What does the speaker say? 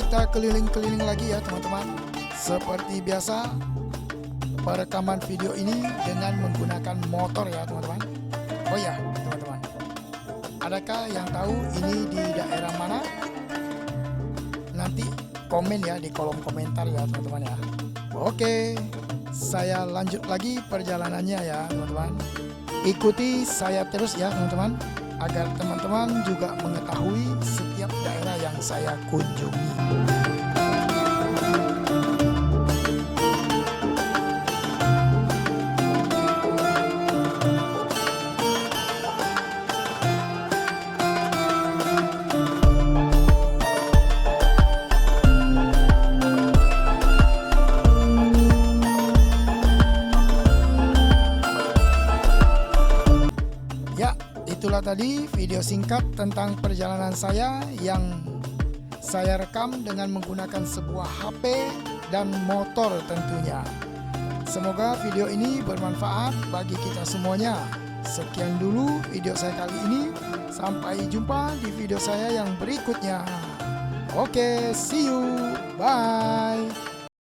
kita keliling-keliling lagi ya teman-teman. Seperti biasa, perekaman video ini dengan menggunakan motor ya teman-teman. Oh ya teman-teman, adakah yang tahu ini di daerah mana? Nanti komen ya di kolom komentar ya teman-teman ya. Oke, saya lanjut lagi perjalanannya ya teman-teman. Ikuti saya terus ya teman-teman, agar teman-teman juga mengetahui setiap daerah yang saya kunjungi. Itulah tadi video singkat tentang perjalanan saya yang saya rekam dengan menggunakan sebuah HP dan motor tentunya. Semoga video ini bermanfaat bagi kita semuanya. Sekian dulu video saya kali ini. Sampai jumpa di video saya yang berikutnya. Oke, see you. Bye.